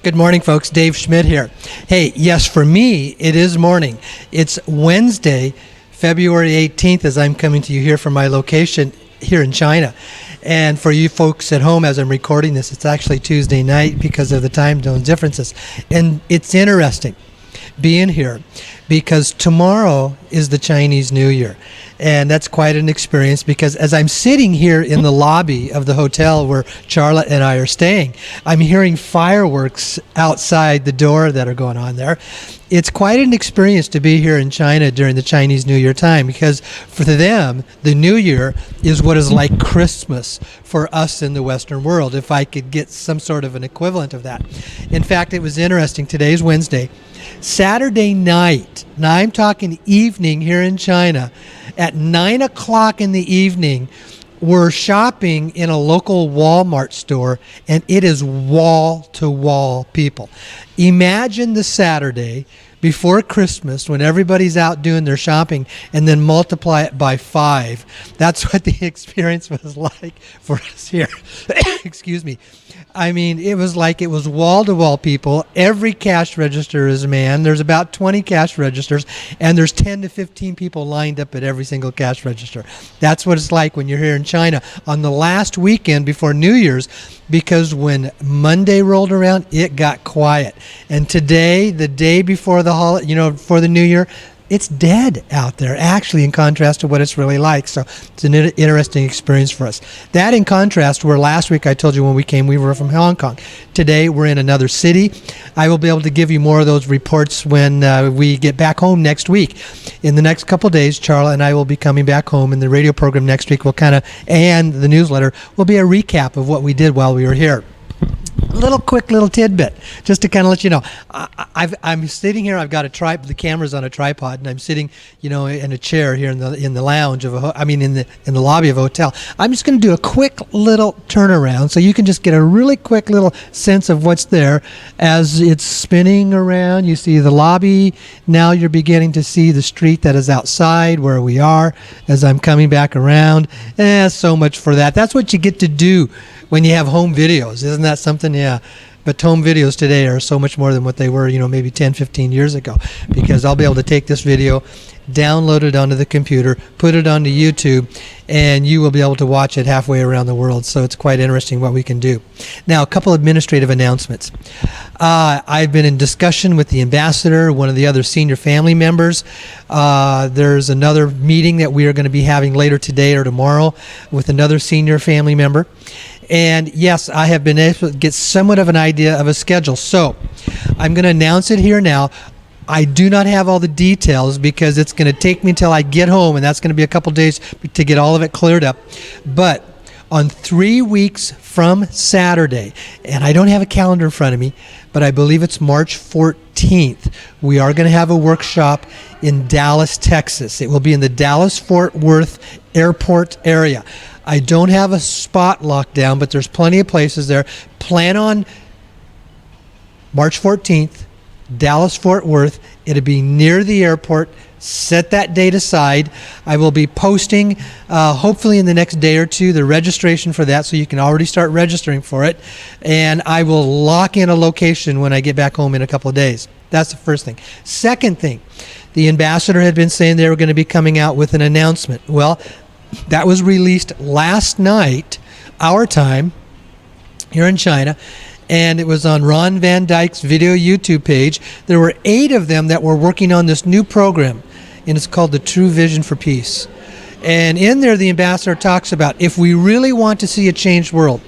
Good morning, folks. Dave Schmidt here. Hey, yes, for me, it is morning. It's Wednesday, February 18th, as I'm coming to you here from my location here in China. And for you folks at home, as I'm recording this, it's actually Tuesday night because of the time zone differences. And it's interesting being here because tomorrow is the Chinese New Year. And that's quite an experience because as I'm sitting here in the lobby of the hotel where Charlotte and I are staying, I'm hearing fireworks outside the door that are going on there. It's quite an experience to be here in China during the Chinese New Year time because for them, the New Year is what is like Christmas for us in the Western world, if I could get some sort of an equivalent of that. In fact, it was interesting. Today's Wednesday. Saturday night, now I'm talking evening here in China, at 9 o'clock in the evening, we're shopping in a local Walmart store, and it is wall-to-wall people. Imagine the Saturday before Christmas when everybody's out doing their shopping and then multiply it by 5. That's what the experience was like for us here. Excuse me. I mean, it was like it was wall-to-wall people. Every cash register is manned. There's about 20 cash registers, and there's 10 to 15 people lined up at every single cash register. That's what it's like when you're here in China on the last weekend before New Year's, because when Monday rolled around, it got quiet. And today, the day before the holiday, for the New Year, it's dead out there, actually, in contrast to what it's really like. So it's an interesting experience for us. That in contrast, where last week I told you when we came, we were from Hong Kong. Today, we're in another city. I will be able to give you more of those reports when we get back home next week. In the next couple of days, Charlotte and I will be coming back home, and the radio program next week will and the newsletter will be a recap of what we did while we were here. Quick little tidbit, just to kind of let you know. I'm sitting here. I've got the camera's on a tripod, and I'm sitting, in a chair here in the lounge of in the lobby of a hotel. I'm just going to do a quick little turnaround, so you can just get a really quick little sense of what's there as it's spinning around. You see the lobby. Now you're beginning to see the street that is outside where we are. As I'm coming back around, so much for that. That's what you get to do when you have home videos. Isn't that something? Yeah. But home videos today are so much more than what they were, maybe 10, 15 years ago, because I'll be able to take this video, download it onto the computer, put it onto YouTube, and you will be able to watch it halfway around the world. So it's quite interesting what we can do. Now, a couple administrative announcements. I've been in discussion with the ambassador, one of the other senior family members. There's another meeting that we are going to be having later today or tomorrow with another senior family member. And yes, I have been able to get somewhat of an idea of a schedule. So I'm going to announce it here now. I do not have all the details because it's going to take me until I get home, and that's going to be a couple days to get all of it cleared up. But on 3 weeks from Saturday, and I don't have a calendar in front of me, but I believe it's March 14th, we are going to have a workshop in Dallas, Texas. It will be in the Dallas-Fort Worth airport area. I don't have a spot locked down, but there's plenty of places there. Plan on March 14th, Dallas-Fort Worth. It'll be near the airport. Set that date aside. I will be posting, hopefully in the next day or two, the registration for that, so you can already start registering for it. And I will lock in a location when I get back home in a couple of days. That's the first thing. Second thing, the ambassador had been saying they were going to be coming out with an announcement. Well, that was released last night, our time, here in China, and it was on Ron Van Dyke's video YouTube page. There were 8 of them that were working on this new program, and it's called the True Vision for Peace. And in there, the ambassador talks about if we really want to see a changed world,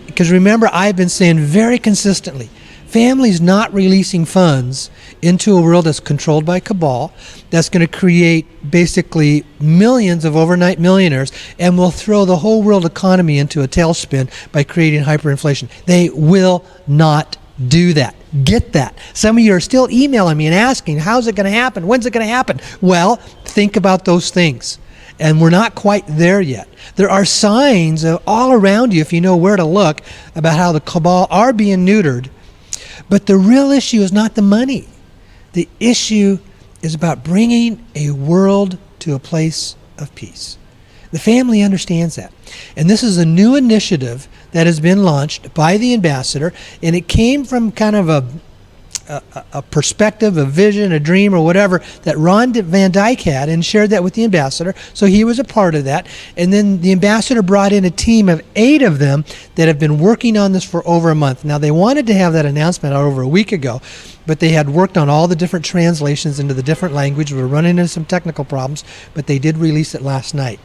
because remember, I've been saying very consistently, families not releasing funds into a world that's controlled by cabal, that's going to create basically millions of overnight millionaires, and will throw the whole world economy into a tailspin by creating hyperinflation. They will not do that. Get that. Some of you are still emailing me and asking, how's it going to happen? When's it going to happen? Well, think about those things. And we're not quite there yet. There are signs all around you, if you know where to look, about how the cabal are being neutered. But the real issue is not the money. The issue is about bringing a world to a place of peace. The family understands that. And this is a new initiative that has been launched by the ambassador, and it came from kind of a perspective, a vision, a dream, or whatever that Ron Van Dyke had, and shared that with the ambassador. So he was a part of that. And then the ambassador brought in a team of 8 of them that have been working on this for over a month. Now, they wanted to have that announcement out over a week ago, but they had worked on all the different translations into the different language. We were running into some technical problems, but they did release it last night.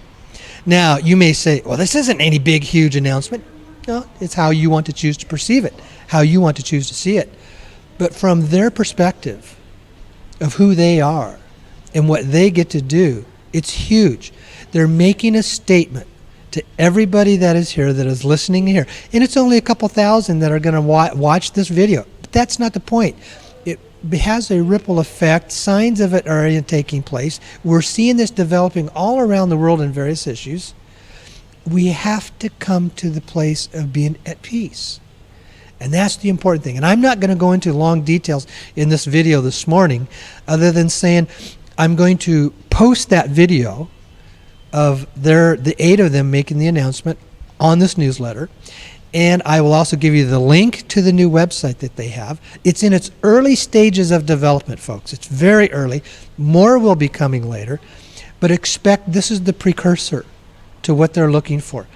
Now, you may say, well, this isn't any big, huge announcement. No, it's how you want to choose to perceive it, how you want to choose to see it. But from their perspective of who they are and what they get to do, it's huge. They're making a statement to everybody that is here, that is listening here. And it's only a couple thousand that are going to watch this video. But that's not the point. It has a ripple effect. Signs of it are taking place. We're seeing this developing all around the world in various issues. We have to come to the place of being at peace. And that's the important thing. And I'm not going to go into long details in this video this morning, other than saying I'm going to post that video of the 8 of them making the announcement on this newsletter. And I will also give you the link to the new website that they have. It's in its early stages of development, folks. It's very early. More will be coming later. But expect this is the precursor to what they're looking for.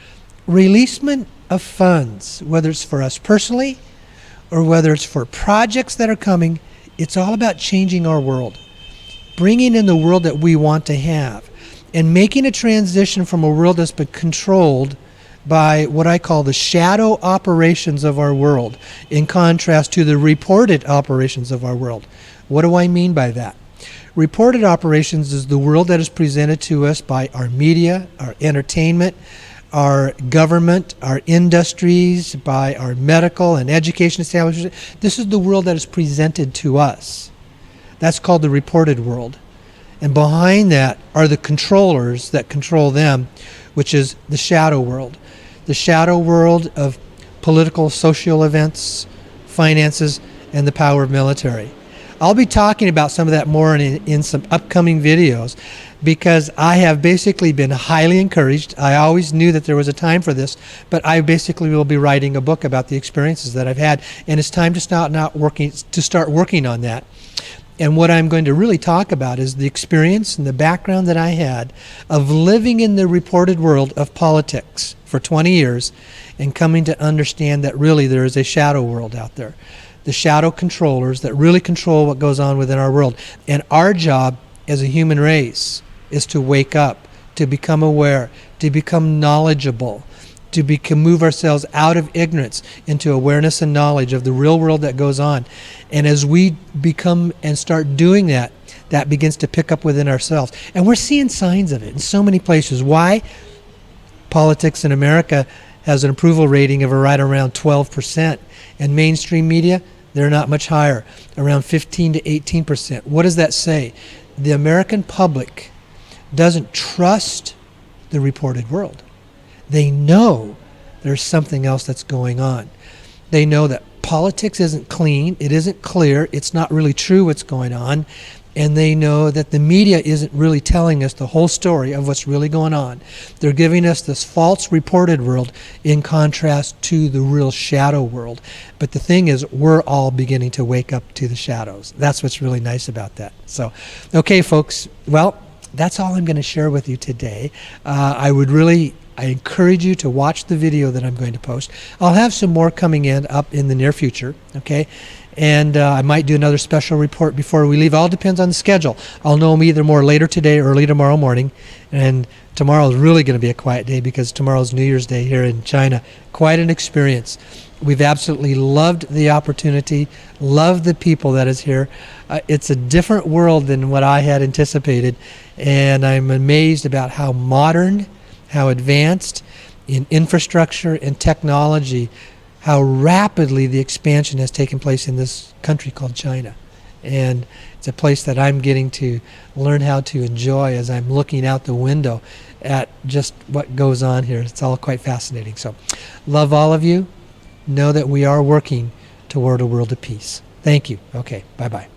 Releasement of funds, whether it's for us personally or whether it's for projects that are coming, it's all about changing our world, bringing in the world that we want to have, and making a transition from a world that's been controlled by what I call the shadow operations of our world, in contrast to the reported operations of our world. What do I mean by that? Reported operations is the world that is presented to us by our media, our entertainment, our government, our industries, by our medical and education establishments. This is the world that is presented to us. That's called the reported world. And behind that are the controllers that control them, which is the shadow world. The shadow world of political, social events, finances, and the power of military. I'll be talking about some of that more in some upcoming videos, because I have basically been highly encouraged. I always knew that there was a time for this, but I basically will be writing a book about the experiences that I've had, and it's time to start working on that. And what I'm going to really talk about is the experience and the background that I had of living in the reported world of politics for 20 years and coming to understand that really there is a shadow world out there. The shadow controllers that really control what goes on within our world. And our job as a human race is to wake up, to become aware, to become knowledgeable, to move ourselves out of ignorance into awareness and knowledge of the real world that goes on. And as we become and start doing that, that begins to pick up within ourselves. And we're seeing signs of it in so many places. Why? Politics in America has an approval rating of right around 12%. And mainstream media, they're not much higher, around 15 to 18%. What does that say? The American public doesn't trust the reported world. They know there's something else that's going on. They know that politics isn't clean, it isn't clear, it's not really true what's going on, and they know that the media isn't really telling us the whole story of what's really going on. They're giving us this false reported world in contrast to the real shadow world. But the thing is, we're all beginning to wake up to the shadows. That's what's really nice about that. So, okay, folks, well, that's all I'm going to share with you today. I encourage you to watch the video that I'm going to post. I'll have some more coming up in the near future, okay? And I might do another special report before we leave. All depends on the schedule. I'll know either more later today or early tomorrow morning. And tomorrow is really going to be a quiet day because tomorrow's New Year's Day here in China. Quite an experience. We've absolutely loved the opportunity, loved the people that is here. It's a different world than what I had anticipated. And I'm amazed about how modern, how advanced in infrastructure and technology, how rapidly the expansion has taken place in this country called China. And it's a place that I'm getting to learn how to enjoy as I'm looking out the window at just what goes on here. It's all quite fascinating. So, love all of you. Know that we are working toward a world of peace. Thank you. Okay, bye-bye.